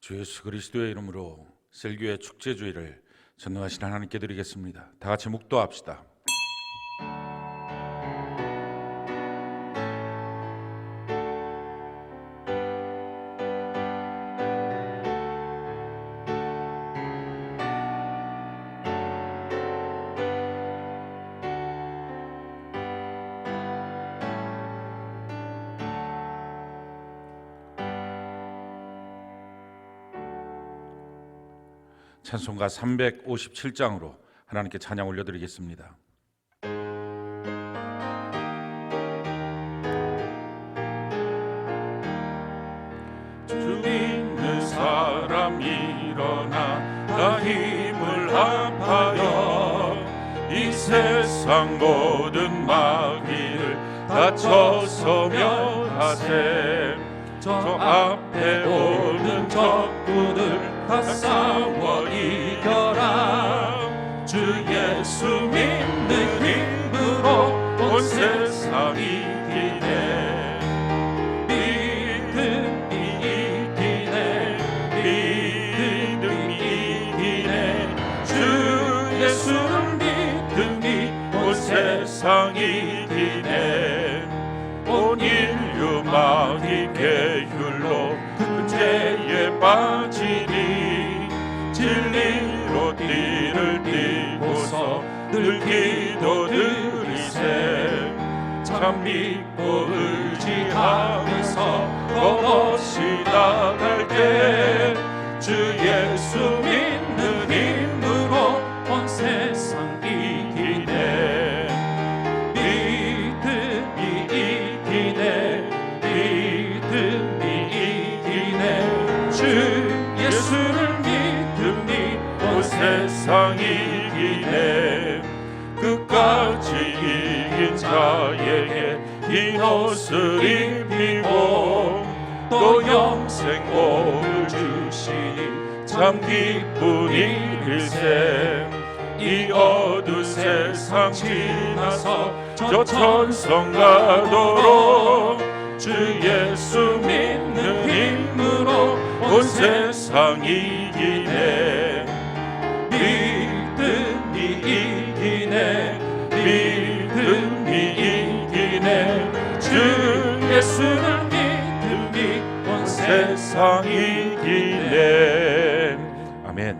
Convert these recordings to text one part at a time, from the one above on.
주 예수 그리스도의 이름으로 셀교회 축제주일을 전능하신 하나님께 드리겠습니다. 다 같이 묵도합시다. 찬송가 357장으로 하나님께 찬양 올려드리겠습니다. 주 믿는 사람 일어나 다 힘을 합하여 이 세상 모든 마귀를 다 쳐서 멸하세. 저 앞에 오는 적군을 다 싸워 이겨라. 주 예수 믿는 힘으로 온 세상 이기네. 믿음이 이기네. 믿음이 이기네. 주 예수를 믿음이 온 세상 이기네. 온 인류 마귀 계율로 근죄에 빠지니 진리로 띠를 띠고서 늘 기도드리세. 참 믿고 의지하면서 걸어시 나갈 때 주 예수 믿는 힘으로 온 세상 이기네. 믿음이 이기네. 믿음이 이기네. 주 예수를 믿음이 온 세상 이기네. 끝까지 이긴 자에게 흰 옷을 입히고 또 영생복을 주시니 참 기쁜 일일세. 이 어두운 세상 지나서 저 천성 가도록 주 예수 믿는 힘으로 온 세상 이기네. 믿음이 이기네. 믿음이 이기네. 주 예수를 믿음이 온 세상 이기네. 아멘.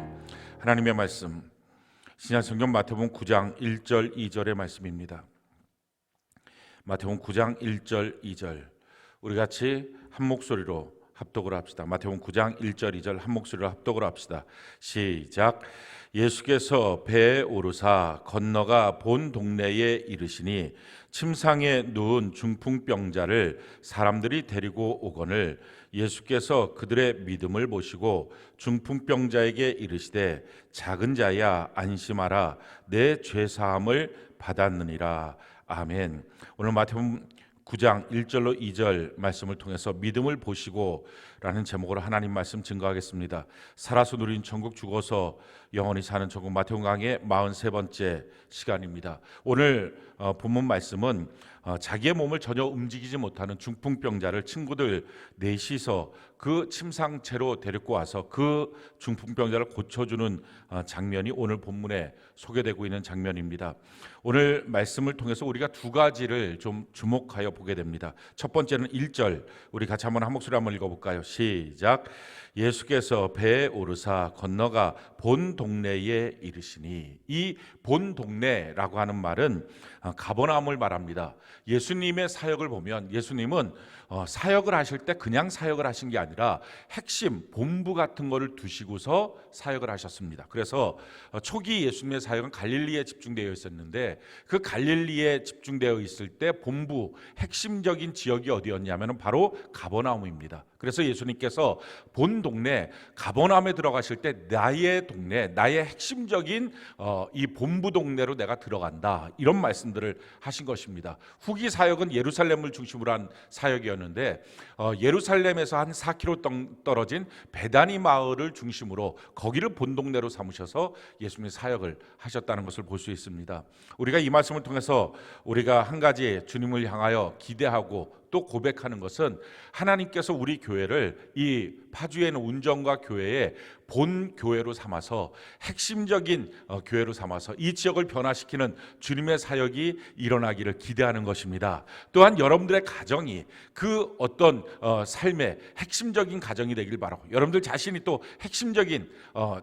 하나님의 말씀 신약성경 마태복음 9장 1절 2절의 말씀입니다. 마태복음 9장 1절 2절 우리 같이 한 목소리로 합독을 합시다. 마태복음 9장 1절 2절 한 목소리로 합독을 합시다. 시작. 예수께서 배에 오르사 건너가 본 동네에 이르시니 침상에 누운 중풍병자를 사람들이 데리고 오거늘 예수께서 그들의 믿음을 보시고 중풍병자에게 이르시되 작은 자야 안심하라 내 죄사함을 받았느니라. 아멘. 오늘 마태복음 9장 1절로 2절 말씀을 통해서 믿음을 보시고 라는 제목으로 하나님 말씀 증거하겠습니다. 살아서 누린 천국 죽어서 영원히 사는 천국 마태복음 강의 43번째 시간입니다. 오늘 본문 말씀은 자기의 몸을 전혀 움직이지 못하는 중풍병자를 친구들 넷이서 그 침상채로 데리고 와서 그 중풍병자를 고쳐주는 장면이 오늘 본문에 소개되고 있는 장면입니다. 오늘 말씀을 통해서 우리가 두 가지를 좀 주목하여 보게 됩니다. 첫 번째는 1절 우리 같이 한번 한 목소리 한번 읽어볼까요? 시작. 예수께서 배에 오르사 건너가 본 동네에 이르시니 이 본 동네라고 하는 말은 가버나움을 말합니다. 예수님의 사역을 보면 예수님은 사역을 하실 때 그냥 사역을 하신 게 아니라 핵심 본부 같은 거를 두시고서 사역을 하셨습니다. 그래서 초기 예수님의 사역은 갈릴리에 집중되어 있었는데 그 갈릴리에 집중되어 있을 때 본부 핵심적인 지역이 어디였냐면 바로 가버나움입니다. 그래서 예수님께서 본 동네 가버나움에 들어가실 때 나의 동네, 나의 핵심적인 이 본부 동네로 내가 들어간다 이런 말씀들을 하신 것입니다. 후기 사역은 예루살렘을 중심으로 한 사역이었는데 예루살렘에서 한 4km 떨어진 베다니 마을을 중심으로 거기를 본동네로 삼으셔서 예수님의 사역을 하셨다는 것을 볼 수 있습니다. 우리가 이 말씀을 통해서 우리가 한 가지 주님을 향하여 기대하고 또 고백하는 것은 하나님께서 우리 교회를 이 파주에 있는 운정과 교회의 본 교회로 삼아서 핵심적인 교회로 삼아서 이 지역을 변화시키는 주님의 사역이 일어나기를 기대하는 것입니다. 또한 여러분들의 가정이 그 어떤 삶의 핵심적인 가정이 되길 바라고, 여러분들 자신이 또 핵심적인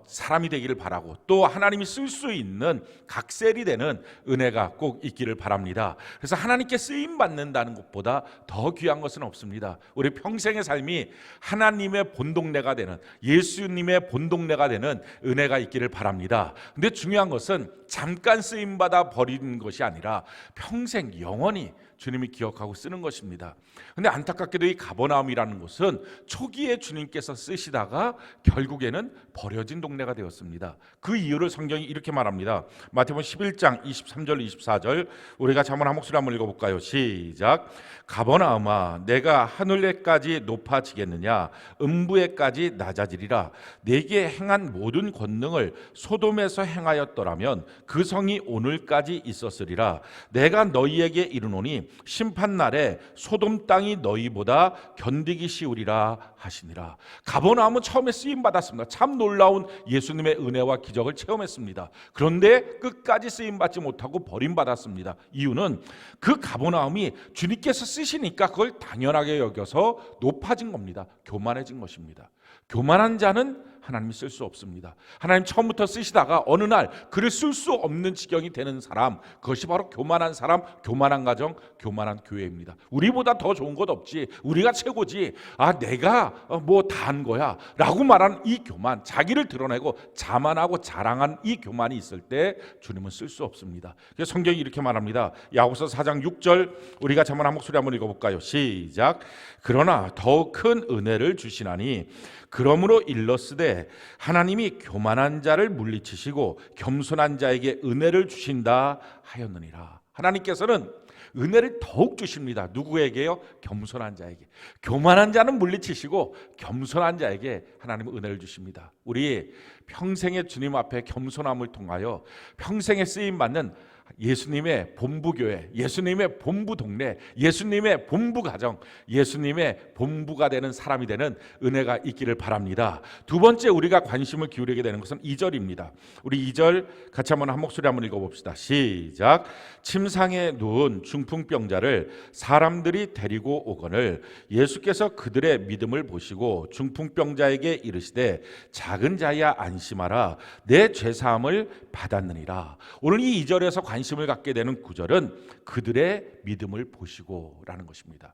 사람이 되기를 바라고, 또 하나님이 쓸 수 있는 각셀이 되는 은혜가 꼭 있기를 바랍니다. 그래서 하나님께 쓰임 받는다는 것보다 더 귀한 것은 없습니다. 우리 평생의 삶이 하나님의 본동네가 되는, 예수님의 본동네가 되는 은혜가 있기를 바랍니다. 근데 중요한 것은 잠깐 쓰임 받아 버리는 것이 아니라 평생 영원히 주님이 기억하고 쓰는 것입니다. 근데 안타깝게도 이 가버나움이라는 곳은 초기에 주님께서 쓰시다가 결국에는 버려진 동네가 되었습니다. 그 이유를 성경이 이렇게 말합니다. 마태복음 11장 23절 24절 우리가 한번 한 목소리 한번 읽어볼까요? 시작. 가버나움아 내가 하늘에까지 높아지겠느냐, 음부에까지 낮아지리라. 내게 행한 모든 권능을 소돔에서 행하였더라면 그 성이 오늘까지 있었으리라. 내가 너희에게 이르노니 심판날에 소돔 땅이 너희보다 견디기 쉬우리라 하시니라. 가버나움은 처음에 쓰임 받았습니다. 참 놀라운 예수님의 은혜와 기적을 체험했습니다. 그런데 끝까지 쓰임 받지 못하고 버림받았습니다. 이유는 그 가버나움이 주님께서 쓰시니까 그걸 당연하게 여겨서 높아진 겁니다. 교만해진 것입니다. 교만한 자는 하나님이 쓸 수 없습니다. 하나님 처음부터 쓰시다가 어느 날 그를 쓸 수 없는 지경이 되는 사람, 그것이 바로 교만한 사람, 교만한 가정, 교만한 교회입니다. 우리보다 더 좋은 것 없지, 우리가 최고지, 내가 뭐 다 한 거야 라고 말하는 이 교만, 자기를 드러내고 자만하고 자랑한 이 교만이 있을 때 주님은 쓸 수 없습니다. 그래서 성경이 이렇게 말합니다. 야고보서 4장 6절 우리가 한번 한 목소리 한번 읽어볼까요? 시작. 그러나 더 큰 은혜를 주시나니 그러므로 일렀으되 하나님이 교만한 자를 물리치시고 겸손한 자에게 은혜를 주신다 하였느니라. 하나님께서는 은혜를 더욱 주십니다. 누구에게요? 겸손한 자에게. 교만한 자는 물리치시고 겸손한 자에게 하나님은 은혜를 주십니다. 우리 평생의 주님 앞에 겸손함을 통하여 평생에 쓰임받는 예수님의 본부교회, 예수님의 본부동네, 예수님의 본부가정, 예수님의 본부가 되는 사람이 되는 은혜가 있기를 바랍니다. 두 번째 우리가 관심을 기울이게 되는 것은 2절입니다. 우리 2절 같이 한번 한 목소리 한번 읽어봅시다. 시작. 침상에 누운 중풍병자를 사람들이 데리고 오거늘 예수께서 그들의 믿음을 보시고 중풍병자에게 이르시되 작은 자야 안심하라 내 죄사함을 받았느니라. 오늘 이 2절에서 관심을 갖게 되는 구절은 그들의 믿음을 보시고 라는 것입니다.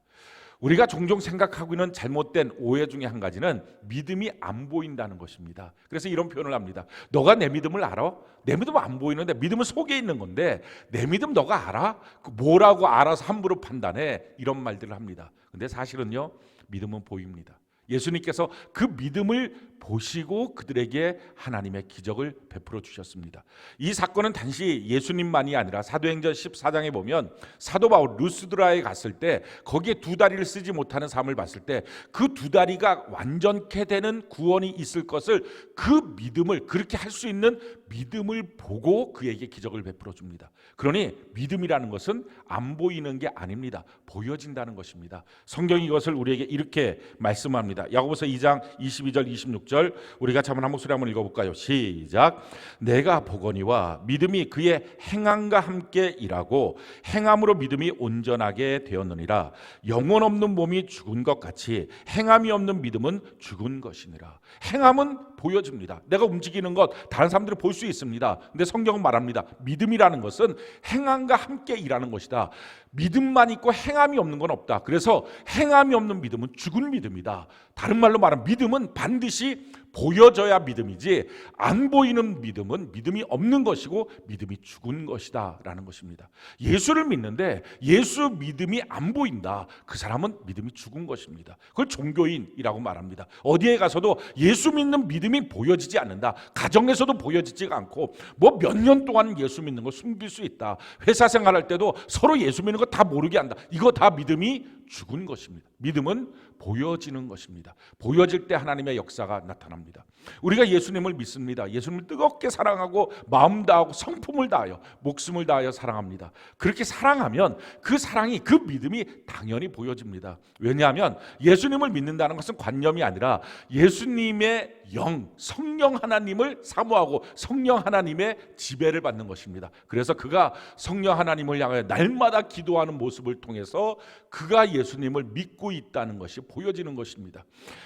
우리가 종종 생각하고 있는 잘못된 오해 중에 한 가지는 믿음이 안 보인다는 것입니다. 그래서 이런 표현을 합니다. 너가 내 믿음을 알아? 내 믿음은 안 보이는데, 믿음은 속에 있는 건데 내 믿음 너가 알아? 뭐라고 알아서 함부로 판단해? 이런 말들을 합니다. 근데 사실은요, 믿음은 보입니다. 예수님께서 그 믿음을 보시고 그들에게 하나님의 기적을 베풀어 주셨습니다. 이 사건은 단지 예수님만이 아니라 사도행전 14장에 보면 사도 바울 루스드라에 갔을 때 거기에 두 다리를 쓰지 못하는 사람을 봤을 때 그 두 다리가 완전케 되는 구원이 있을 것을, 그 믿음을, 그렇게 할 수 있는 믿음을 보고 그에게 기적을 베풀어 줍니다. 그러니 믿음이라는 것은 안 보이는 게 아닙니다. 보여진다는 것입니다. 성경이 이것을 우리에게 이렇게 말씀합니다. 야고보서 2장 22절 26절 우리 같이 한번 한 목소리 한번 읽어볼까요? 시작. 내가 보거니와 믿음이 그의 행함과 함께 일하고 행함으로 믿음이 온전하게 되었느니라. 영혼 없는 몸이 죽은 것 같이 행함이 없는 믿음은 죽은 것이니라. 행함은 보여집니다. 내가 움직이는 것 다른 사람들이 볼 수 있습니다. 근데 성경은 말합니다. 믿음이라는 것은 행함과 함께 일하는 것이다. 믿음만 있고 행함이 없는 건 없다. 그래서 행함이 없는 믿음은 죽은 믿음이다. 다른 말로 말하면 믿음은 반드시 보여져야 믿음이지, 안 보이는 믿음은 믿음이 없는 것이고 믿음이 죽은 것이다 라는 것입니다. 예수를 믿는데 예수 믿음이 안 보인다. 그 사람은 믿음이 죽은 것입니다. 그걸 종교인이라고 말합니다. 어디에 가서도 예수 믿는 믿음이 보여지지 않는다. 가정에서도 보여지지가 않고 뭐 몇 년 동안 예수 믿는 걸 숨길 수 있다. 회사 생활할 때도 서로 예수 믿는 거 다 모르게 한다. 이거 다 믿음이 죽은 것입니다. 믿음은 보여지는 것입니다. 보여질 때 하나님의 역사가 나타납니다. 우리가 예수님을 믿습니다. 예수님을 뜨겁게 사랑하고 마음 다하고 성품을 다하여 목숨을 다하여 사랑합니다. 그렇게 사랑하면 그 사랑이, 그 믿음이 당연히 보여집니다. 왜냐하면 예수님을 믿는다는 것은 관념이 아니라 예수님의 영, 성령 하나님을 사모하고 성령 하나님의 지배를 받는 것입니다. 그래서 그가 성령 하나님을 향하여 날마다 기도하는 모습을 통해서 그가 예수님을 믿고 있다는 것이 보여지는 것입니다.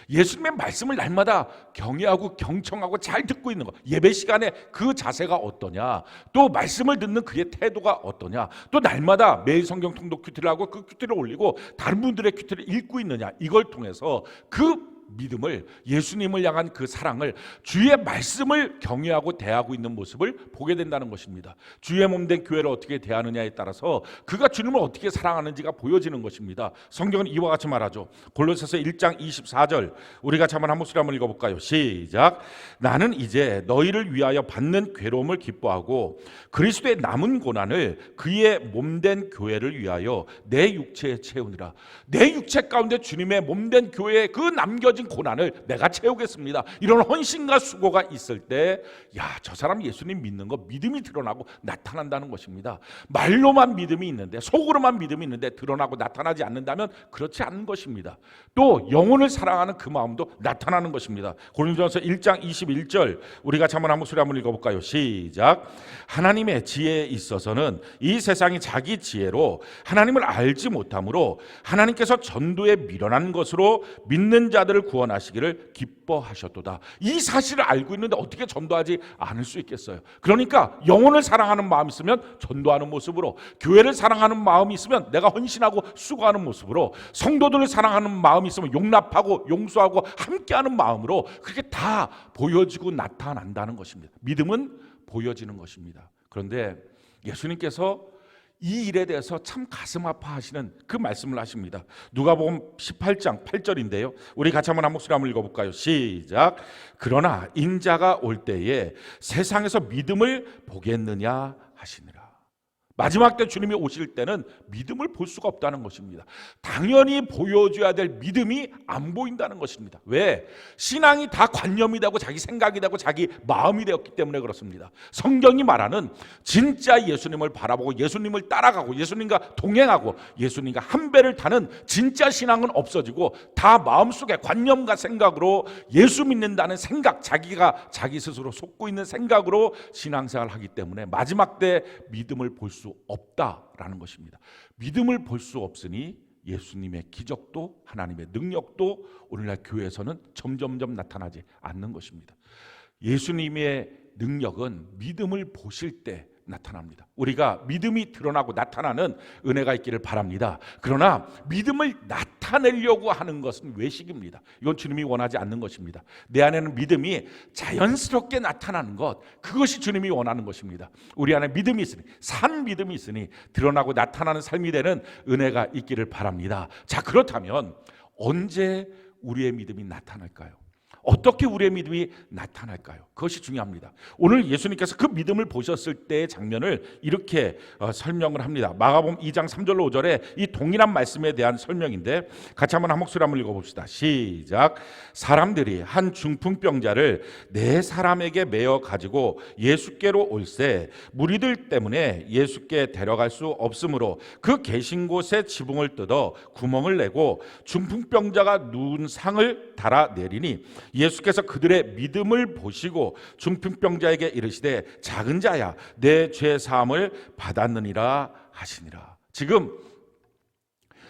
예수님의 말씀을 날마다 경외하고 경청하고 잘 듣고 있는 것, 예배 시간에 그 자세가 어떠냐, 또 말씀을 듣는 그의 태도가 어떠냐, 또 날마다 매일 성경 통독 큐티를 하고 그 큐티를 올리고 다른 분들의 큐티를 읽고 있느냐, 이걸 통해서 그 믿음을, 예수님을 향한 그 사랑을, 주의 말씀을 경외하고 대하고 있는 모습을 보게 된다는 것입니다. 주의 몸된 교회를 어떻게 대하느냐에 따라서 그가 주님을 어떻게 사랑하는지가 보여지는 것입니다. 성경은 이와 같이 말하죠. 골로새서 1장 24절, 우리 같이 한번 한 목소리 한번 읽어볼까요? 시작. 나는 이제 너희를 위하여 받는 괴로움을 기뻐하고 그리스도의 남은 고난을 그의 몸된 교회를 위하여 내 육체에 채우니라. 내 육체 가운데 주님의 몸된 교회에 그 남겨진 고난을 내가 채우겠습니다. 이런 헌신과 수고가 있을 때, 야, 저 사람 예수님 믿는 거 믿음이 드러나고 나타난다는 것입니다. 말로만 믿음이 있는데, 속으로만 믿음이 있는데 드러나고 나타나지 않는다면 그렇지 않은 것입니다. 또 영혼을 사랑하는 그 마음도 나타나는 것입니다. 고린도전서 1장 21절, 우리 같이 한번 한 목소리 한번 읽어볼까요? 시작. 하나님의 지혜에 있어서는 이 세상이 자기 지혜로 하나님을 알지 못함으로 하나님께서 전도에 미련한 것으로 믿는 자들을 구원하시기를 기뻐하셨도다. 이 사실을 알고 있는데 어떻게 전도하지 않을 수 있겠어요? 그러니까 영혼을 사랑하는 마음이 있으면 전도하는 모습으로, 교회를 사랑하는 마음이 있으면 내가 헌신하고 수고하는 모습으로, 성도들을 사랑하는 마음이 있으면 용납하고 용서하고 함께하는 마음으로, 그렇게 다 보여지고 나타난다는 것입니다. 믿음은 보여지는 것입니다. 그런데 예수님께서 이 일에 대해서 참 가슴 아파하시는 그 말씀을 하십니다. 누가복음 18장 8절인데요. 우리 같이 한번 한 목소리 한번 읽어볼까요? 시작. 그러나 인자가 올 때에 세상에서 믿음을 보겠느냐 하시니라. 마지막 때 주님이 오실 때는 믿음을 볼 수가 없다는 것입니다. 당연히 보여줘야 될 믿음이 안 보인다는 것입니다. 왜? 신앙이 다 관념이 되고 자기 생각이 되고 자기 마음이 되었기 때문에 그렇습니다. 성경이 말하는 진짜 예수님을 바라보고 예수님을 따라가고 예수님과 동행하고 예수님과 한 배를 타는 진짜 신앙은 없어지고 다 마음속에 관념과 생각으로 예수 믿는다는 생각, 자기가 자기 스스로 속고 있는 생각으로 신앙생활을 하기 때문에 마지막 때 믿음을 볼 수 없다라는 것입니다. 믿음을 볼 수 없으니 예수님의 기적도 하나님의 능력도 오늘날 교회에서는 점점점 나타나지 않는 것입니다. 예수님의 능력은 믿음을 보실 때 나타납니다. 우리가 믿음이 드러나고 나타나는 은혜가 있기를 바랍니다. 그러나 믿음을 나타내려고 하는 것은 외식입니다. 이건 주님이 원하지 않는 것입니다. 내 안에는 믿음이 자연스럽게 나타나는 것, 그것이 주님이 원하는 것입니다. 우리 안에 믿음이 있으니, 산 믿음이 있으니 드러나고 나타나는 삶이 되는 은혜가 있기를 바랍니다. 자, 그렇다면 언제 우리의 믿음이 나타날까요? 어떻게 우리의 믿음이 나타날까요? 그것이 중요합니다. 오늘 예수님께서 그 믿음을 보셨을 때의 장면을 이렇게 설명을 합니다. 마가복음 2장 3절로 5절에 이 동일한 말씀에 대한 설명인데 같이 한번 한 목소리 한번 읽어봅시다. 시작. 사람들이 한 중풍병자를 네 사람에게 메어 가지고 예수께로 올세 무리들 때문에 예수께 데려갈 수 없으므로 그 계신 곳에 지붕을 뜯어 구멍을 내고 중풍병자가 누운 상을 달아 내리니 예수께서 그들의 믿음을 보시고 중풍병자에게 이르시되 작은 자야 내 죄 사함을 받았느니라 하시니라. 지금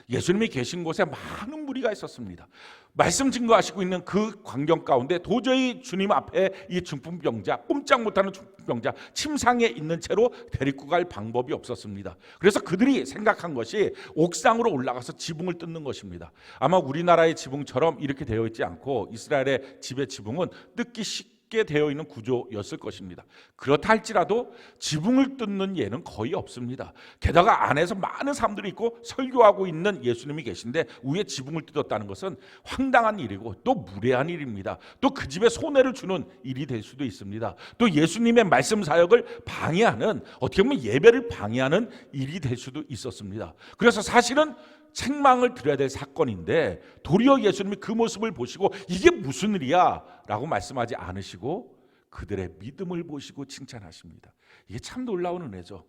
예수님이 계신 곳에 많은 무리가 있었습니다. 말씀 증거하시고 있는 그 광경 가운데 도저히 주님 앞에 이 중풍병자, 꼼짝 못하는 중풍병자, 침상에 있는 채로 데리고 갈 방법이 없었습니다. 그래서 그들이 생각한 것이 옥상으로 올라가서 지붕을 뜯는 것입니다. 아마 우리나라의 지붕처럼 이렇게 되어 있지 않고 이스라엘의 집의 지붕은 뜯기 쉽게 되어 있는 구조였을 것입니다. 그렇다 할지라도 지붕을 뜯는 예는 거의 없습니다. 게다가 안에서 많은 사람들이 있고 설교하고 있는 예수님이 계신데 위에 지붕을 뜯었다는 것은 황당한 일이고 또 무례한 일입니다. 또 그 집에 손해를 주는 일이 될 수도 있습니다. 또 예수님의 말씀 사역을 방해하는, 어떻게 보면 예배를 방해하는 일이 될 수도 있었습니다. 그래서 사실은 책망을 드려야 될 사건인데 도리어 예수님이 그 모습을 보시고 이게 무슨 일이야 라고 말씀하지 않으시고 그들의 믿음을 보시고 칭찬하십니다. 이게 참 놀라운 은혜죠.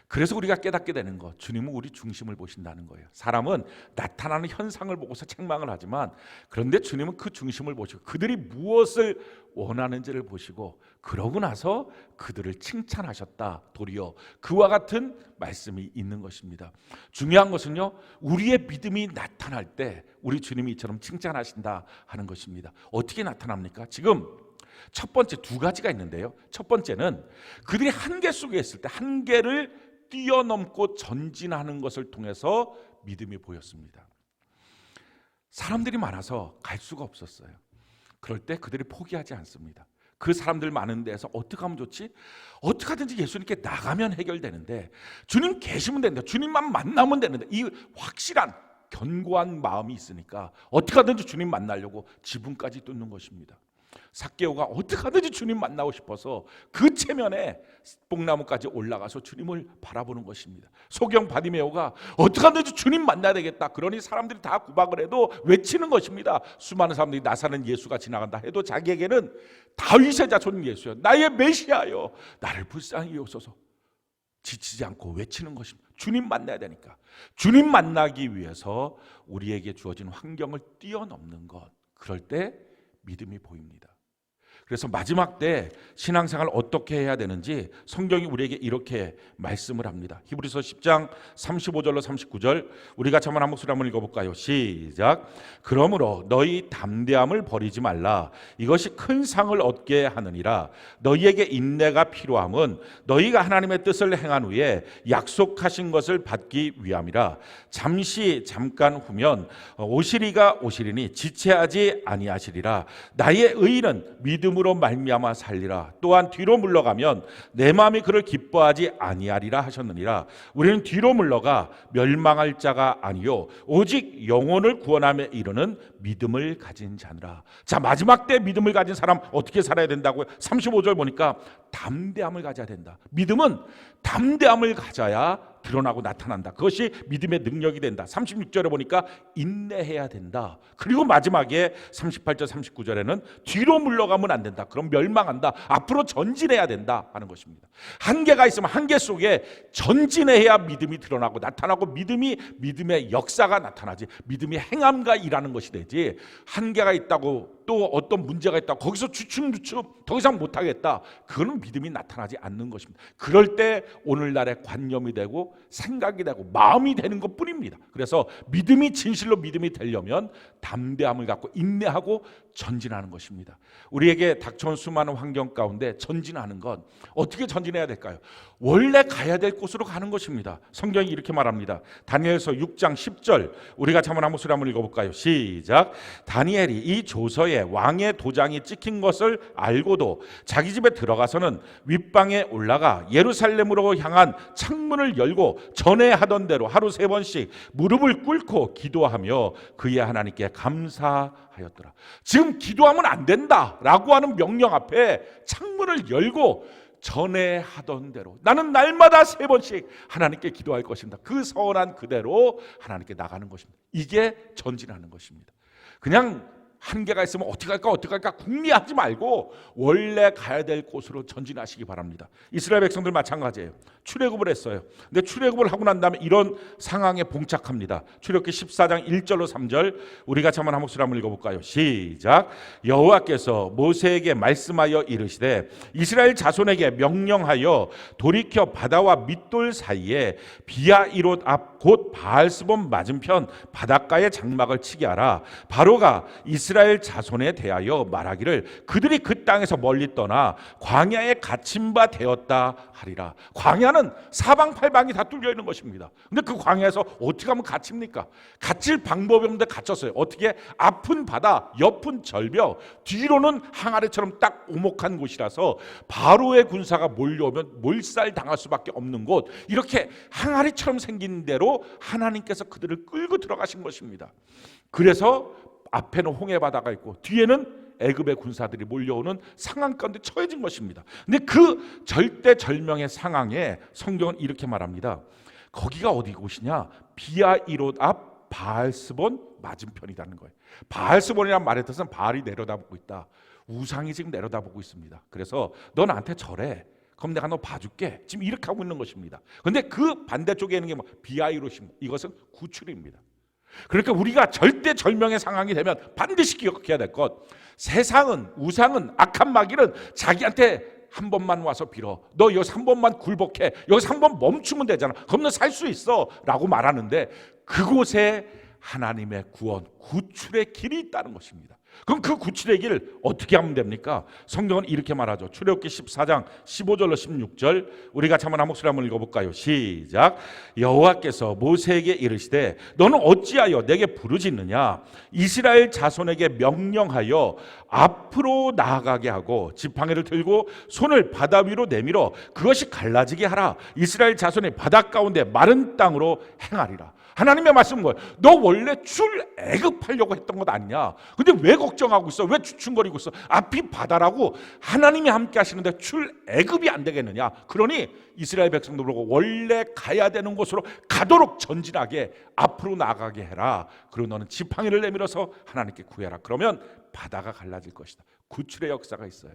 그래서 우리가 깨닫게 되는 것, 주님은 우리 중심을 보신다는 거예요. 사람은 나타나는 현상을 보고서 책망을 하지만 그런데 주님은 그 중심을 보시고 그들이 무엇을 원하는지를 보시고 그러고 나서 그들을 칭찬하셨다. 도리어 그와 같은 말씀이 있는 것입니다. 중요한 것은요, 우리의 믿음이 나타날 때 우리 주님이 이처럼 칭찬하신다 하는 것입니다. 어떻게 나타납니까? 지금 첫 번째 두 가지가 있는데요. 첫 번째는 그들이 한계 속에 있을 때 한계를 뛰어넘고 전진하는 것을 통해서 믿음이 보였습니다. 사람들이 많아서 갈 수가 없었어요. 그럴 때 그들이 포기하지 않습니다. 그 사람들 많은 데서 어떻게 하면 좋지? 어떻게 하든지 예수님께 나가면 해결되는데, 주님 계시면 된다, 주님만 만나면 되는데, 이 확실한 견고한 마음이 있으니까 어떻게 하든지 주님 만나려고 지붕까지 뚫는 것입니다. 삭개오가 어떻게 하든지 주님 만나고 싶어서 그 체면에 뽕나무까지 올라가서 주님을 바라보는 것입니다. 소경 바디메오가 어떻게 하든지 주님 만나야 되겠다, 그러니 사람들이 다 구박을 해도 외치는 것입니다. 수많은 사람들이 나사는 예수가 지나간다 해도 자기에게는 다윗의 자손 예수여, 나의 메시아여, 나를 불쌍히 여기소서, 지치지 않고 외치는 것입니다. 주님 만나야 되니까. 주님 만나기 위해서 우리에게 주어진 환경을 뛰어넘는 것, 그럴 때 믿음이 보입니다. 그래서 마지막 때 신앙생활 어떻게 해야 되는지 성경이 우리에게 이렇게 말씀을 합니다. 히브리서 10장 35절로 39절 우리 같이 한번 한 목소리 한번 읽어볼까요? 시작. 그러므로 너희 담대함을 버리지 말라. 이것이 큰 상을 얻게 하느니라. 너희에게 인내가 필요함은 너희가 하나님의 뜻을 행한 후에 약속하신 것을 받기 위함이라. 잠깐 후면 오시리가 오시리니 지체하지 아니하시리라. 나의 의인은 믿음으로 말미암아 살리라. 또한 뒤로 물러가면 내 마음이 그를 기뻐하지 아니하리라 하셨느니라. 우리는 뒤로 물러가 멸망할 자가 아니요 오직 영혼을 구원함에 이르는 믿음을 가진 자니라. 자, 마지막 때 믿음을 가진 사람 어떻게 살아야 된다고요? 35절 보니까 담대함을 가져야 된다. 믿음은 담대함을 가져야 드러나고 나타난다. 그것이 믿음의 능력이 된다. 36절에 보니까 인내해야 된다. 그리고 마지막에 38절 39절에는 뒤로 물러가면 안 된다. 그럼 멸망한다. 앞으로 전진해야 된다 하는 것입니다. 한계가 있으면 한계 속에 전진해야 믿음이 드러나고 나타나고 믿음의 역사가 나타나지, 믿음이 행함과 일하는 것이 되지, 한계가 있다고 또 어떤 문제가 있다고 거기서 주춤주춤 더 이상 못하겠다, 그거는 믿음이 나타나지 않는 것입니다. 그럴 때 오늘날의 관념이 되고 생각이 되고 마음이 되는 것뿐입니다. 그래서 믿음이 진실로 믿음이 되려면 담대함을 갖고 인내하고 전진하는 것입니다. 우리에게 닥쳐온 수많은 환경 가운데 전진하는 건 어떻게 전진해야 될까요? 원래 가야 될 곳으로 가는 것입니다. 성경이 이렇게 말합니다. 다니엘서 6장 10절 우리가 한번 한 목소리 한번 읽어볼까요? 시작. 다니엘이 이 조서에 왕의 도장이 찍힌 것을 알고도 자기 집에 들어가서는 윗방에 올라가 예루살렘으로 향한 창문을 열고 전에 하던 대로 하루 3번씩 무릎을 꿇고 기도하며 그의 하나님께 감사하였더라. 지금 기도하면 안 된다라고 하는 명령 앞에 창문을 열고 전에 하던 대로 나는 날마다 3번씩 하나님께 기도할 것입니다. 그 서원한 그대로 하나님께 나가는 것입니다. 이게 전진하는 것입니다. 그냥 한계가 있으면 어떻게 할까 궁리하지 말고 원래 가야 될 곳으로 전진하시기 바랍니다. 이스라엘 백성들 마찬가지예요. 출애굽을 했어요. 근데 출애굽을 하고 난 다음에 이런 상황에 봉착합니다. 출애굽기 14장 1절로 3절 우리 같이 한번 한 목소리 한번 읽어볼까요? 시작. 여호와께서 모세에게 말씀하여 이르시되 이스라엘 자손에게 명령하여 돌이켜 바다와 밑돌 사이에 비아이롯 앞 곧 바알스본 맞은편 바닷가에 장막을 치게 하라. 바로가 이스라엘 자손에 대하여 말하기를 그들이 그 땅에서 멀리 떠나 광야에 갇힌 바 되었다 하리라. 광야는 사방팔방이 다 뚫려 있는 것입니다. 근데 그 광야에서 어떻게 하면 갇힙니까? 갇힐 방법이 없는데 갇혔어요. 어떻게? 앞은 바다, 옆은 절벽, 뒤로는 항아리처럼 딱 오목한 곳이라서 바로의 군사가 몰려오면 몰살당할 수밖에 없는 곳, 이렇게 항아리처럼 생긴 대로 하나님께서 그들을 끌고 들어가신 것입니다. 그래서 앞에는 홍해 바다가 있고 뒤에는 애굽의 군사들이 몰려오는 상황 가운데 처해진 것입니다. 근데 그 절대절명의 상황에 성경은 이렇게 말합니다. 거기가 어디 곳이냐? 비아이롯 앞 바알스본 맞은편이라는 거예요. 바알스본이라는 말의 뜻은 바알이 내려다보고 있다. 우상이 지금 내려다보고 있습니다. 그래서 너 나한테 절해. 그럼 내가 너 봐줄게. 지금 이렇게 하고 있는 것입니다. 그런데 그 반대쪽에 있는 게 뭐 비아이로심, 이것은 구출입니다. 그러니까 우리가 절대절명의 상황이 되면 반드시 기억해야 될 것, 세상은, 우상은, 악한 마귀는 자기한테 한 번만 와서 빌어. 너 여기서 한 번만 굴복해. 여기서 한 번 멈추면 되잖아. 그럼 너 살 수 있어 라고 말하는데, 그곳에 하나님의 구원, 구출의 길이 있다는 것입니다. 그럼 그 구출의 길 어떻게 하면 됩니까? 성경은 이렇게 말하죠. 출애굽기 14장 15절로 16절, 우리가 한번 한 목소리 한번 읽어볼까요? 시작. 여호와께서 모세에게 이르시되 너는 어찌하여 내게 부르짖느냐? 이스라엘 자손에게 명령하여 앞으로 나아가게 하고 지팡이를 들고 손을 바다 위로 내밀어 그것이 갈라지게 하라. 이스라엘 자손이 바다 가운데 마른 땅으로 행하리라. 하나님의 말씀은 뭐예요? 너 원래 출애굽하려고 했던 것 아니냐? 근데 왜 걱정하고 있어? 왜 주춤거리고 있어? 앞이 바다라고 하나님이 함께 하시는데 출애굽이 안 되겠느냐? 그러니 이스라엘 백성도 그러고 원래 가야 되는 곳으로 가도록 전진하게 앞으로 나가게 해라. 그리고 너는 지팡이를 내밀어서 하나님께 구해라. 그러면 바다가 갈라질 것이다. 구출의 역사가 있어요.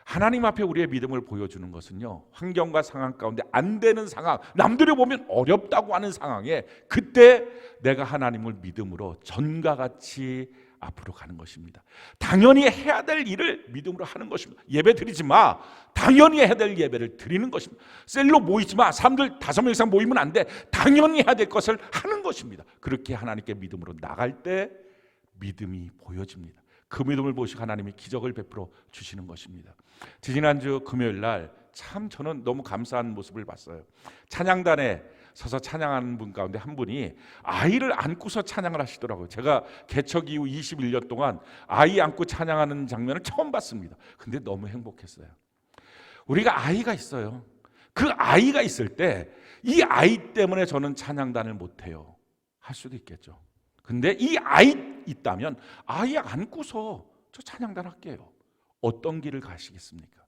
하나님 앞에 우리의 믿음을 보여주는 것은요, 환경과 상황 가운데 안 되는 상황, 남들이 보면 어렵다고 하는 상황에 그때 내가 하나님을 믿음으로 전과 같이 앞으로 가는 것입니다. 당연히 해야 될 일을 믿음으로 하는 것입니다. 예배 드리지 마. 당연히 해야 될 예배를 드리는 것입니다. 셀로 모이지 마. 사람들 5명 이상 모이면 안 돼. 당연히 해야 될 것을 하는 것입니다. 그렇게 하나님께 믿음으로 나갈 때 믿음이 보여집니다. 그 믿음을 보시고 하나님이 기적을 베풀어 주시는 것입니다. 지난주 금요일 날 참 저는 너무 감사한 모습을 봤어요. 찬양단에 서서 찬양하는 분 가운데 한 분이 아이를 안고서 찬양을 하시더라고요. 제가 개척 이후 21년 동안 아이 안고 찬양하는 장면을 처음 봤습니다. 근데 너무 행복했어요. 우리가 아이가 있어요. 그 아이가 있을 때 이 아이 때문에 저는 찬양단을 못해요. 할 수도 있겠죠. 근데 이 아이 있다면 아이 안고서 저 찬양단 할게요. 어떤 길을 가시겠습니까?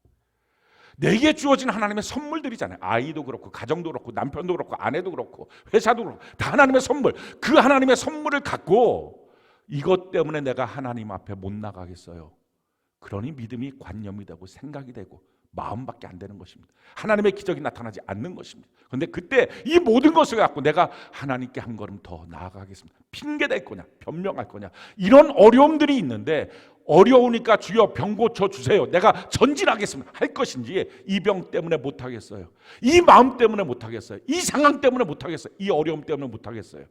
내게 주어진 하나님의 선물들이잖아요. 아이도 그렇고 가정도 그렇고 남편도 그렇고 아내도 그렇고 회사도 그렇고 다 하나님의 선물. 그 하나님의 선물을 갖고 이것 때문에 내가 하나님 앞에 못 나가겠어요. 그러니 믿음이 관념이 되고 생각이 되고 마음밖에 안 되는 것입니다. 하나님의 기적이 나타나지 않는 것입니다. 그런데 그때 이 모든 것을 갖고 내가 하나님께 한 걸음 더 나아가겠습니다. 핑계댈 거냐 변명할 거냐 이런 어려움들이 있는데, 어려우니까 주여 병 고쳐주세요, 내가 전진하겠습니다 할 것인지, 이 병 때문에 못하겠어요, 이 마음 때문에 못하겠어요, 이 상황 때문에 못하겠어요, 이 어려움 때문에 못하겠어요,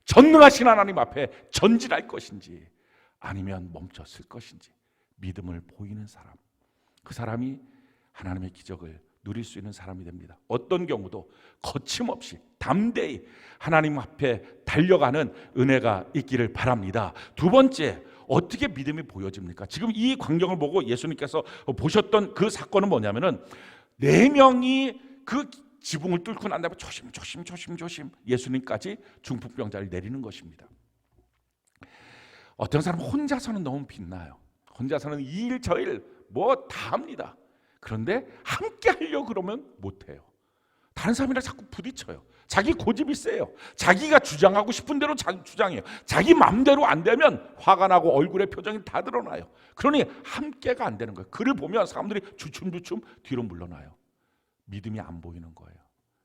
전능하신 하나님 앞에 전진할 것인지 아니면 멈췄을 것인지, 믿음을 보이는 사람, 그 사람이 하나님의 기적을 누릴 수 있는 사람이 됩니다. 어떤 경우도 거침없이 담대히 하나님 앞에 달려가는 은혜가 있기를 바랍니다. 두 번째, 어떻게 믿음이 보여집니까? 지금 이 광경을 보고 예수님께서 보셨던 그 사건은 뭐냐면은 4명이 그 지붕을 뚫고 난 다음에 조심 예수님까지 중풍병자를 내리는 것입니다. 어떤 사람은 혼자서는 너무 빛나요. 혼자서는 이 일 저 일 뭐 다 합니다. 그런데 함께 하려고 그러면 못해요. 다른 사람이랑 자꾸 부딪혀요. 자기 고집이 세요. 자기가 주장하고 싶은 대로 주장해요. 자기 마음대로 안 되면 화가 나고 얼굴에 표정이 다 드러나요. 그러니 함께가 안 되는 거예요. 그를 보면 사람들이 주춤주춤 뒤로 물러나요. 믿음이 안 보이는 거예요.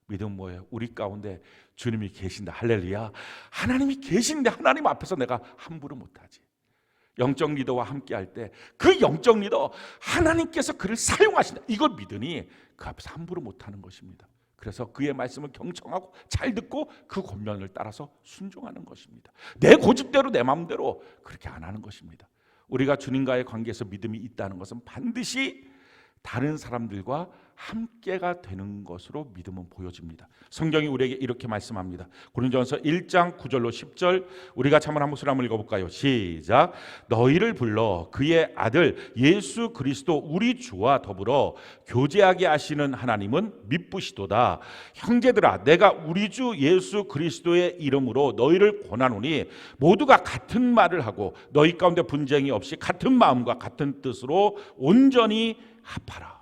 믿음은 뭐예요? 우리 가운데 주님이 계신다. 할렐루야. 하나님이 계신데 하나님 앞에서 내가 함부로 못하지. 영적 리더와 함께 할 때 그 영적 리더 하나님께서 그를 사용하신다, 이걸 믿으니 그 앞에서 함부로 못하는 것입니다. 그래서 그의 말씀을 경청하고 잘 듣고 그 권면을 따라서 순종하는 것입니다. 내 고집대로 내 마음대로 그렇게 안 하는 것입니다. 우리가 주님과의 관계에서 믿음이 있다는 것은 반드시 다른 사람들과 함께가 되는 것으로 믿음은 보여집니다. 성경이 우리에게 이렇게 말씀합니다. 고린도전서 1장 9절로 10절, 우리가 한번 한 목소리 한번 읽어볼까요? 시작. 너희를 불러 그의 아들 예수 그리스도 우리 주와 더불어 교제하게 하시는 하나님은 미쁘시도다. 형제들아, 내가 우리 주 예수 그리스도의 이름으로 너희를 권하노니 모두가 같은 말을 하고 너희 가운데 분쟁이 없이 같은 마음과 같은 뜻으로 온전히 합하라.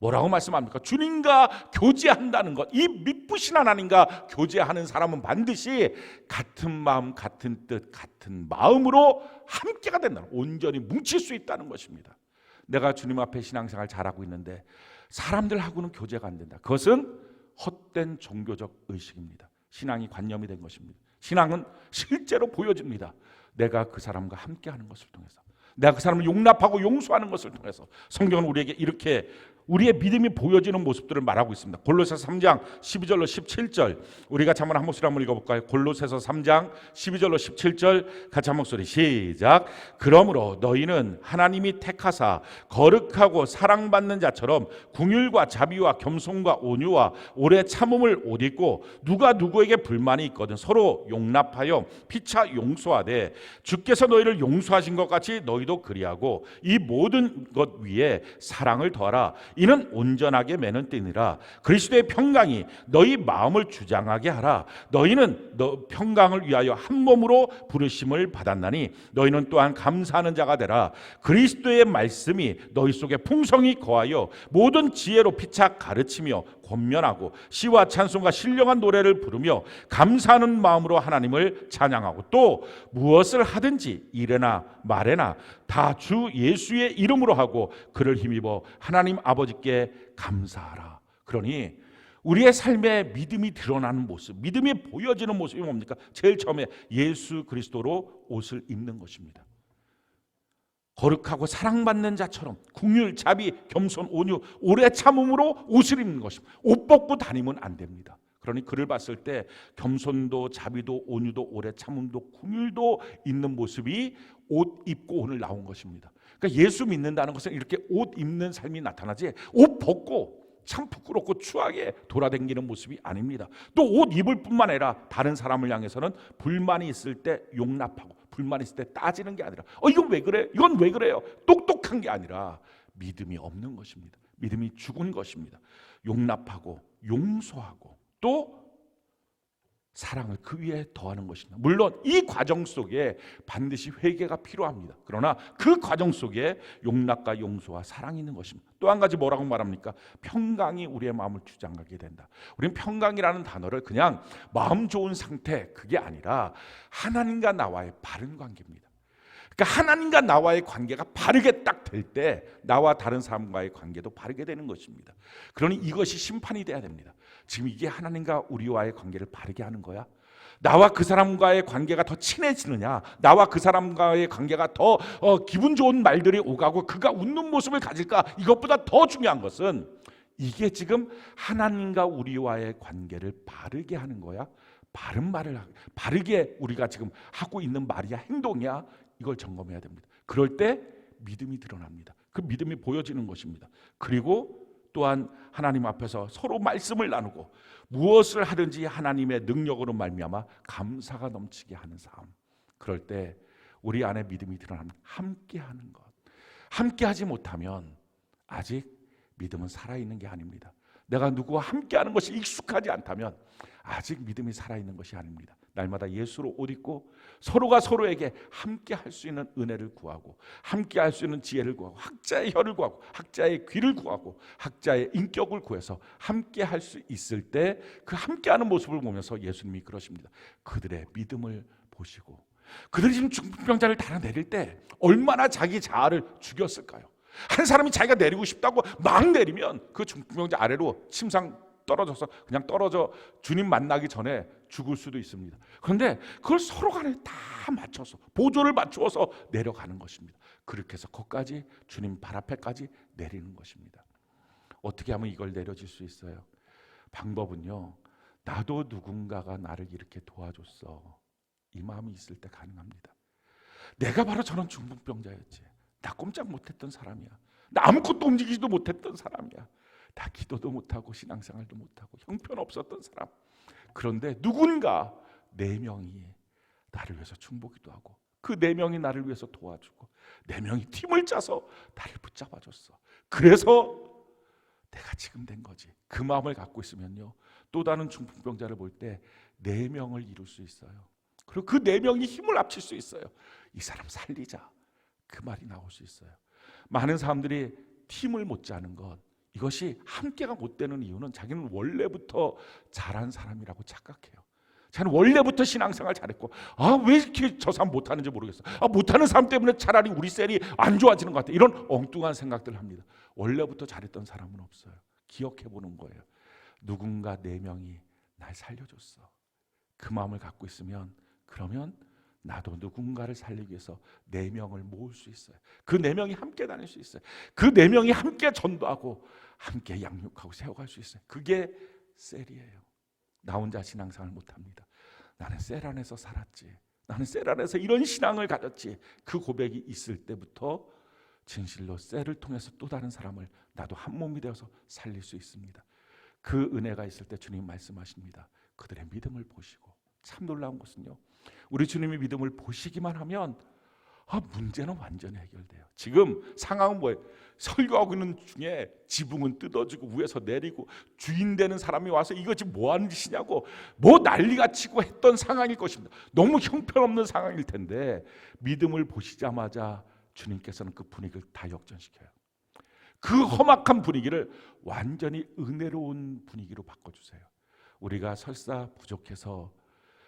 뭐라고 말씀합니까? 주님과 교제한다는 것, 이 미쁘신 하나님과 교제하는 사람은 반드시 같은 마음, 같은 뜻, 같은 마음으로 함께가 된다는, 온전히 뭉칠 수 있다는 것입니다. 내가 주님 앞에 신앙생활 잘하고 있는데 사람들하고는 교제가 안 된다. 그것은 헛된 종교적 의식입니다. 신앙이 관념이 된 것입니다. 신앙은 실제로 보여집니다. 내가 그 사람과 함께하는 것을 통해서, 내가 그 사람을 용납하고 용서하는 것을 통해서. 성경은 우리에게 이렇게 우리의 믿음이 보여지는 모습들을 말하고 있습니다. 골로새서 3장 12절로 17절, 우리가 한번 한 목소리 한번 읽어볼까요? 골로새서 3장 12절로 17절 같이 한 목소리 시작. 그러므로 너희는 하나님이 택하사 거룩하고 사랑받는 자처럼 긍휼과 자비와 겸손과 온유와 오래 참음을 옷 입고, 누가 누구에게 불만이 있거든 서로 용납하여 피차 용서하되 주께서 너희를 용서하신 것 같이 너희도 그리하고 이 모든 것 위에 사랑을 더하라. 이는 온전하게 매는 띠니라. 그리스도의 평강이 너희 마음을 주장하게 하라. 너희는 평강을 위하여 한 몸으로 부르심을 받았나니 너희는 또한 감사하는 자가 되라. 그리스도의 말씀이 너희 속에 풍성히 거하여 모든 지혜로 피차 가르치며 권면하고 시와 찬송과 신령한 노래를 부르며 감사하는 마음으로 하나님을 찬양하고, 또 무엇을 하든지 일에나 말에나 다 주 예수의 이름으로 하고 그를 힘입어 하나님 아버지께 감사하라. 그러니 우리의 삶에 믿음이 드러나는 모습, 믿음이 보여지는 모습이 뭡니까? 제일 처음에 예수 그리스도로 옷을 입는 것입니다. 거룩하고 사랑받는 자처럼 긍휼, 자비, 겸손, 온유, 오래 참음으로 옷을 입는 것입니다. 옷 벗고 다니면 안 됩니다. 그러니 그를 봤을 때 겸손도 자비도 온유도 오래 참음도 긍휼도 있는 모습이 옷 입고 오늘 나온 것입니다. 그러니까 예수 믿는다는 것은 이렇게 옷 입는 삶이 나타나지, 옷 벗고 참 부끄럽고 추하게 돌아다니는 모습이 아닙니다. 또 옷 입을 뿐만 아니라 다른 사람을 향해서는 불만이 있을 때 용납하고, 불만이 있을 때 따지는 게 아니라 이건 왜 그래? 이건 왜 그래요? 똑똑한 게 아니라 믿음이 없는 것입니다. 믿음이 죽은 것입니다. 용납하고 용서하고 또 사랑을 그 위에 더하는 것입니다. 물론 이 과정 속에 반드시 회개가 필요합니다. 그러나 그 과정 속에 용납과 용서와 사랑이 있는 것입니다. 또 한 가지 뭐라고 말합니까? 평강이 우리의 마음을 주장하게 된다. 우리는 평강이라는 단어를 그냥 마음 좋은 상태, 그게 아니라 하나님과 나와의 바른 관계입니다. 그러니까 하나님과 나와의 관계가 바르게 딱 될 때 나와 다른 사람과의 관계도 바르게 되는 것입니다. 그러니 이것이 심판이 돼야 됩니다. 지금 이게 하나님과 우리와의 관계를 바르게 하는 거야? 나와 그 사람과의 관계가 더 친해지느냐, 나와 그 사람과의 관계가 더 기분 좋은 말들이 오가고 그가 웃는 모습을 가질까, 이것보다 더 중요한 것은 이게 지금 하나님과 우리와의 관계를 바르게 하는 거야? 바른 말을 바르게 우리가 지금 하고 있는 말이야, 행동이야? 이걸 점검해야 됩니다. 그럴 때 믿음이 드러납니다. 그 믿음이 보여지는 것입니다. 그리고 또한 하나님 앞에서 서로 말씀을 나누고 무엇을 하든지 하나님의 능력으로 말미암아 감사가 넘치게 하는 삶. 그럴 때 우리 안에 믿음이 드러납니다. 함께하는 것. 함께하지 못하면 아직 믿음은 살아있는 게 아닙니다. 내가 누구와 함께하는 것이 익숙하지 않다면 아직 믿음이 살아있는 것이 아닙니다. 날마다 예수로 옷 입고 서로가 서로에게 함께 할 수 있는 은혜를 구하고, 함께 할 수 있는 지혜를 구하고, 학자의 혀를 구하고, 학자의 귀를 구하고, 학자의 인격을 구해서 함께 할 수 있을 때 그 함께하는 모습을 보면서 예수님이 그러십니다. 그들의 믿음을 보시고, 그들이 지금 중풍병자를 달아내릴 때 얼마나 자기 자아를 죽였을까요? 한 사람이 자기가 내리고 싶다고 막 내리면 그 중풍병자 아래로 침상 떨어져서 그냥 떨어져 주님 만나기 전에 죽을 수도 있습니다. 그런데 그걸 서로 간에 다 맞춰서 보조를 맞추어서 내려가는 것입니다. 그렇게 해서 거기까지 주님 발 앞에까지 내리는 것입니다. 어떻게 하면 이걸 내려질 수 있어요? 방법은요, 나도 누군가가 나를 이렇게 도와줬어, 이 마음이 있을 때 가능합니다. 내가 바로 저런 중풍병자였지. 나 꼼짝 못했던 사람이야. 나 아무것도 움직이지도 못했던 사람이야. 다 기도도 못하고 신앙생활도 못하고 형편없었던 사람. 그런데 누군가 4명이 나를 위해서 중보기도 하고, 그 4명이 나를 위해서 도와주고, 4명이 팀을 짜서 나를 붙잡아줬어. 그래서 내가 지금 된 거지. 그 마음을 갖고 있으면요, 또 다른 중풍병자를 볼 때 4명을 이룰 수 있어요. 그리고 그 4명이 힘을 합칠 수 있어요. 이 사람 살리자, 그 말이 나올 수 있어요. 많은 사람들이 팀을 못 짜는 것, 이것이 함께가 못 되는 이유는 자기는 원래부터 잘한 사람이라고 착각해요. 자기는 원래부터 신앙생활 잘했고, 왜 이렇게 저 사람 못하는지 모르겠어. 못하는 사람 때문에 차라리 우리 셀이 안 좋아지는 것 같아. 이런 엉뚱한 생각들을 합니다. 원래부터 잘했던 사람은 없어요. 기억해보는 거예요. 누군가 4명이 날 살려줬어. 그 마음을 갖고 있으면, 그러면 나도 누군가를 살리기 위해서 4명을 모을 수 있어요. 그 4명이 함께 다닐 수 있어요. 그 4명이 함께 전도하고 함께 양육하고 세워갈 수 있어요. 그게 셀이에요. 나 혼자 신앙생활 못합니다. 나는 셀 안에서 살았지. 나는 셀 안에서 이런 신앙을 가졌지. 그 고백이 있을 때부터 진실로 셀을 통해서 또 다른 사람을 나도 한 몸이 되어서 살릴 수 있습니다. 그 은혜가 있을 때 주님 말씀하십니다. 그들의 믿음을 보시고. 참 놀라운 것은요, 우리 주님이 믿음을 보시기만 하면 문제는 완전히 해결돼요. 지금 상황은 뭐예요? 설교하고 있는 중에 지붕은 뜯어지고 위에서 내리고 주인 되는 사람이 와서 이거 지금 뭐 하는 짓이냐고 뭐 난리가 치고 했던 상황일 것입니다. 너무 형편없는 상황일 텐데 믿음을 보시자마자 주님께서는 그 분위기를 다 역전시켜요. 그 험악한 분위기를 완전히 은혜로운 분위기로 바꿔주세요. 우리가 설사 부족해서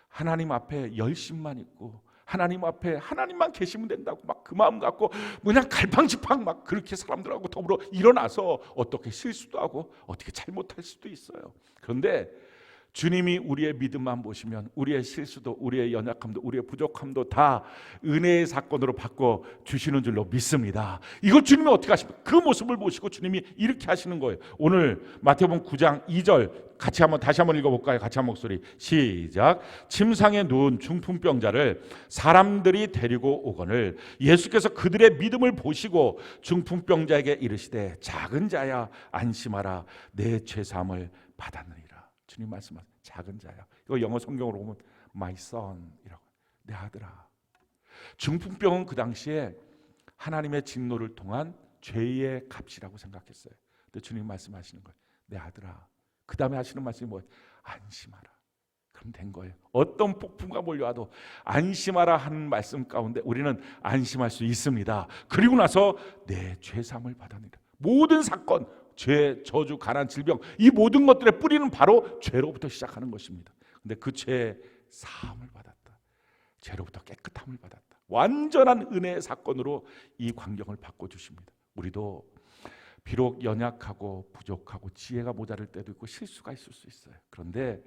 하나님 앞에 열심만 있고 하나님 앞에 하나님만 계시면 된다고 막 그 마음 갖고 그냥 갈팡질팡 막 그렇게 사람들하고 더불어 일어나서 어떻게 실수도 하고 어떻게 잘못할 수도 있어요. 그런데 주님이 우리의 믿음만 보시면 우리의 실수도 우리의 연약함도 우리의 부족함도 다 은혜의 사건으로 바꿔 주시는 줄로 믿습니다. 이걸 주님이 어떻게 하십니까? 그 모습을 보시고 주님이 이렇게 하시는 거예요. 오늘 마태복음 9장 2절 다시 한번 읽어볼까요? 같이 한 목소리 시작. 침상에 누운 중풍병자를 사람들이 데리고 오거늘 예수께서 그들의 믿음을 보시고 중풍병자에게 이르시되 작은 자야 안심하라 내 죄사함을 받았느니라. 주님 말씀하세요. 작은 자야. 이거 영어 성경으로 보면 my son이라고. 내 아들아. 중풍병은 그 당시에 하나님의 진노를 통한 죄의 값이라고 생각했어요. 근데 주님 말씀하시는 거예요. 내 아들아. 그 다음에 하시는 말씀이 뭐예요? 안심하라. 그럼 된 거예요. 어떤 폭풍과 몰려와도 안심하라 하는 말씀 가운데 우리는 안심할 수 있습니다. 그리고 나서 내 죄사함을 받았느니라. 모든 사건, 죄, 저주, 가난, 질병 이 모든 것들의 뿌리는 바로 죄로부터 시작하는 것입니다. 근데 그 죄의 사함을 받았다. 죄로부터 깨끗함을 받았다. 완전한 은혜의 사건으로 이 광경을 바꿔주십니다. 우리도 비록 연약하고 부족하고 지혜가 모자랄 때도 있고 실수가 있을 수 있어요. 그런데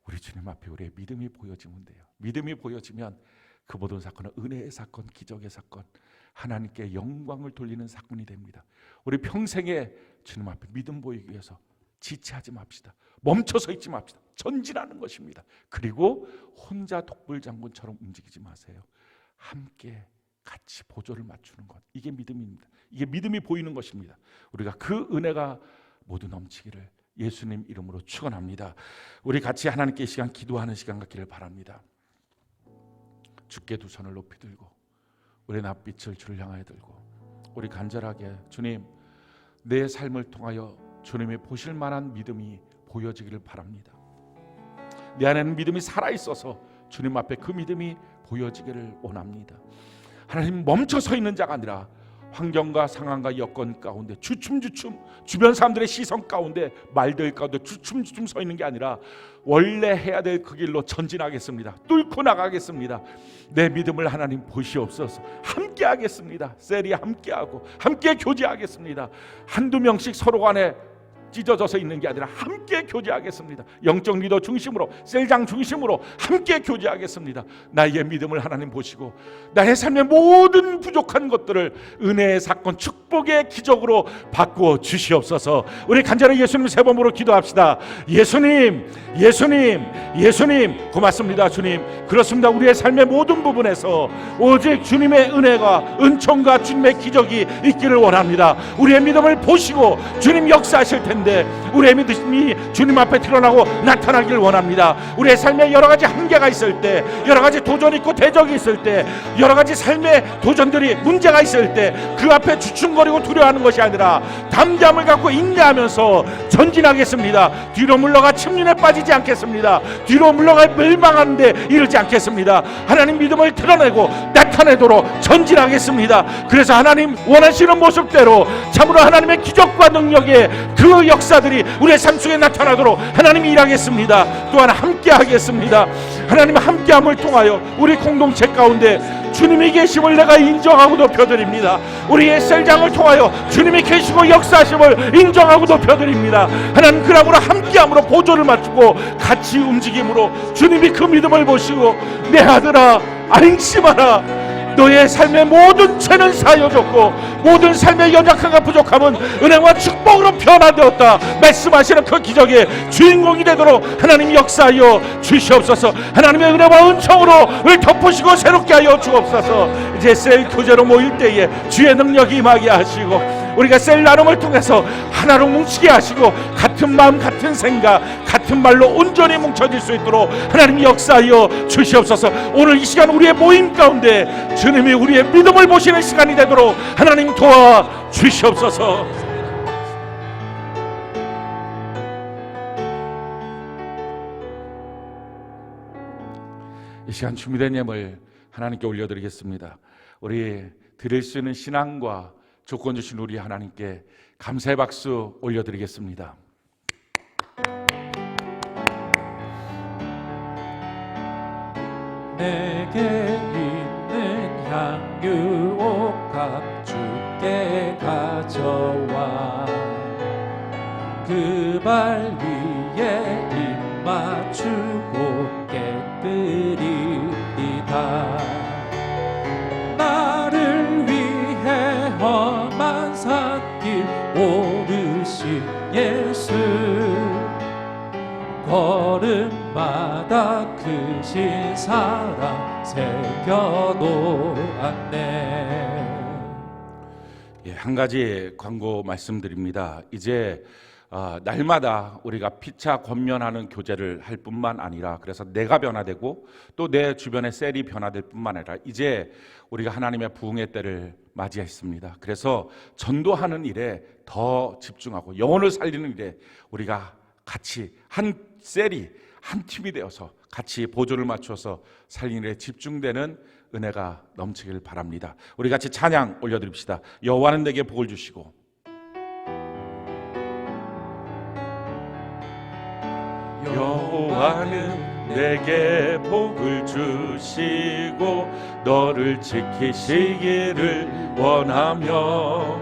우리 주님 앞에 우리의 믿음이 보여지면 돼요. 믿음이 보여지면 그 모든 사건은 은혜의 사건, 기적의 사건, 하나님께 영광을 돌리는 사건이 됩니다. 우리 평생에 주님 앞에 믿음 보이기 위해서 지체하지 맙시다. 멈춰서 있지 맙시다. 전진하는 것입니다. 그리고 혼자 독불장군처럼 움직이지 마세요. 함께 같이 보조를 맞추는 것. 이게 믿음입니다. 이게 믿음이 보이는 것입니다. 우리가 그 은혜가 모두 넘치기를 예수님 이름으로 축원합니다. 우리 같이 하나님께 이 시간 기도하는 시간 갖기를 바랍니다. 주께 두 손을 높이 들고 우리 낯빛을 주를 향하여 들고 우리 간절하게 주님 내 삶을 통하여 주님이 보실 만한 믿음이 보여지기를 바랍니다. 내 안에는 믿음이 살아있어서 주님 앞에 그 믿음이 보여지기를 원합니다. 하나님 멈춰 서 있는 자가 아니라 환경과 상황과 여건 가운데 주춤주춤 주변 사람들의 시선 가운데 말들 가운데 주춤주춤 서 있는 게 아니라 원래 해야 될 그 길로 전진하겠습니다. 뚫고 나가겠습니다. 내 믿음을 하나님 보시옵소서. 함께 하겠습니다. 셀이 함께하고 함께 교제하겠습니다. 한두 명씩 서로 간에 찢어져서 있는 게 아니라 함께 교제하겠습니다. 영적 리더 중심으로 셀장 중심으로 함께 교제하겠습니다. 나의 믿음을 하나님 보시고 나의 삶의 모든 부족한 것들을 은혜의 사건 축복의 기적으로 바꾸어 주시옵소서. 우리 간절히 예수님 세 번으로 기도합시다. 예수님 예수님 예수님 고맙습니다. 주님 그렇습니다. 우리의 삶의 모든 부분에서 오직 주님의 은혜가 은총과 주님의 기적이 있기를 원합니다. 우리의 믿음을 보시고 주님 역사하실 텐데 가운데 우리의 믿음이 주님 앞에 드러나고 나타나길 원합니다. 우리의 삶에 여러 가지 한계가 있을 때, 여러 가지 도전이 있고 대적이 있을 때, 여러 가지 삶의 도전들이 문제가 있을 때 그 앞에 주춤거리고 두려워하는 것이 아니라 담대함을 갖고 인내하면서 전진하겠습니다. 뒤로 물러가 침륜에 빠지지 않겠습니다. 뒤로 물러가 멸망하는데 이르지 않겠습니다. 하나님 믿음을 드러내고 나타내도록 전진하겠습니다. 그래서 하나님 원하시는 모습대로 참으로 하나님의 기적과 능력의 그 역사들이 우리의 삶 속에 나타나도록 하나님이 일하겠습니다. 또한 함께 하겠습니다. 하나님 함께함을 통하여 우리 공동체 가운데 주님이 계심을 내가 인정하고 높여드립니다. 우리의 셀장을 통하여 주님이 계시고 역사하심을 인정하고 높여드립니다. 하나님 그러므로 함께함으로 보조를 맞추고 같이 움직임으로 주님이 그 믿음을 보시고 내 아들아 안심하라, 너의 삶의 모든 죄는 사여졌고 모든 삶의 연약함과 부족함은 은혜와 축복으로 변화되었다 말씀하시는 그 기적의 주인공이 되도록 하나님 역사하여 주시옵소서. 하나님의 은혜와 은총으로 우리 덮으시고 새롭게 하여 주옵소서. 이제 셀 교제로 모일 때에 주의 능력이 임하게 하시고 우리가 셀 나눔을 통해서 하나로 뭉치게 하시고 같은 마음 같은 생각 같은 말로 온전히 뭉쳐질 수 있도록 하나님 역사하여 주시옵소서. 오늘 이 시간 우리의 모임 가운데 주님이 우리의 믿음을 보시는 시간이 되도록 하나님 도와 주시옵소서. 이 시간 준비된 예물 하나님께 올려드리겠습니다. 우리 드릴 수 있는 신앙과 조건 주신 우리 하나님께 감사의 박수 올려드리겠습니다. 내게 있는 향유 옥합 주께 가져와 그 발 위에 입 맞추고 깨뜨리리다. 나를 위해 험한 산길 오르신 예수, 걸음마다 크신 사랑 새겨놓았네. 예, 한 가지 광고 말씀드립니다. 이제 날마다 우리가 피차 권면하는 교제를 할 뿐만 아니라 그래서 내가 변화되고 또 내 주변의 셀이 변화될 뿐만 아니라 이제 우리가 하나님의 부흥의 때를 맞이했습니다. 그래서 전도하는 일에 더 집중하고 영혼을 살리는 일에 우리가 같이 한 셀이 한 팀이 되어서 같이 보조를 맞춰서 살리는 일에 집중되는 은혜가 넘치길 바랍니다. 우리 같이 찬양 올려드립시다. 여호와는 내게 복을 주시고 여호와는 내게 복을 주시고 너를 지키시기를 원하며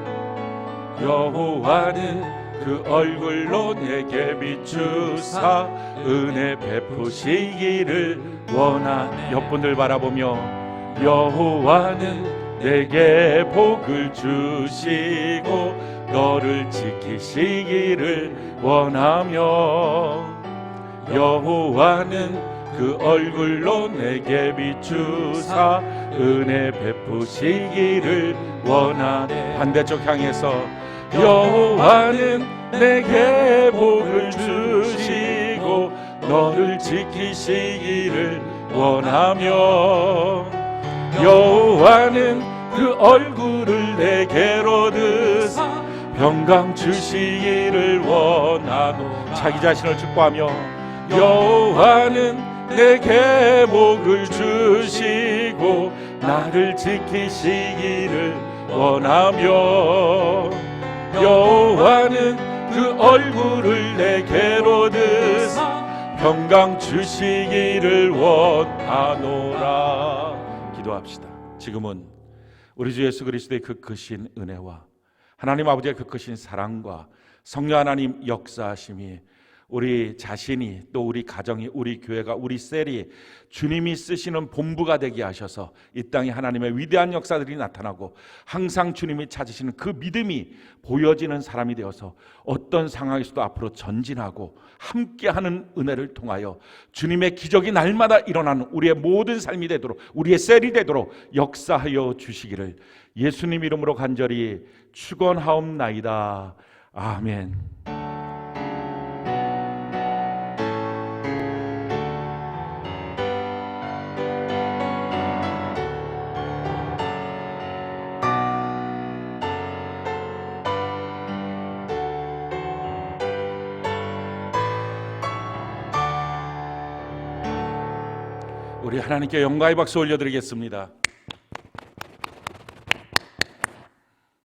여호와는 그 얼굴로 내게 비추사 은혜 베푸시기를 원하네. 옆분들 바라보며 여호와는 내게 복을 주시고 너를 지키시기를 원하며 여호와는 그 얼굴로 내게 비추사 은혜 베푸시기를 원하네. 반대쪽 향해서 여호와는 내게 복을 주시고 너를 지키시기를 원하며 여호와는 그 얼굴을 내게로 드사 평강 주시기를 원하노라. 자기 자신을 축복하며 여호와는 내게 복을 주시고 나를 지키시기를 원하며 여호와는 그 얼굴을 내게로 드사 평강 주시기를 원하노라. 기도합시다. 지금은 우리 주 예수 그리스도의 그 크신 은혜와 하나님 아버지의 그 크신 사랑과 성령 하나님 역사하심이 우리 자신이 또 우리 가정이 우리 교회가 우리 셀이 주님이 쓰시는 본부가 되게 하셔서 이 땅에 하나님의 위대한 역사들이 나타나고 항상 주님이 찾으시는 그 믿음이 보여지는 사람이 되어서 어떤 상황에서도 앞으로 전진하고 함께하는 은혜를 통하여 주님의 기적이 날마다 일어나는 우리의 모든 삶이 되도록 우리의 셀이 되도록 역사하여 주시기를 예수님 이름으로 간절히 축원하옵나이다. 아멘. 우리 하나님께 영광의 박수 올려드리겠습니다.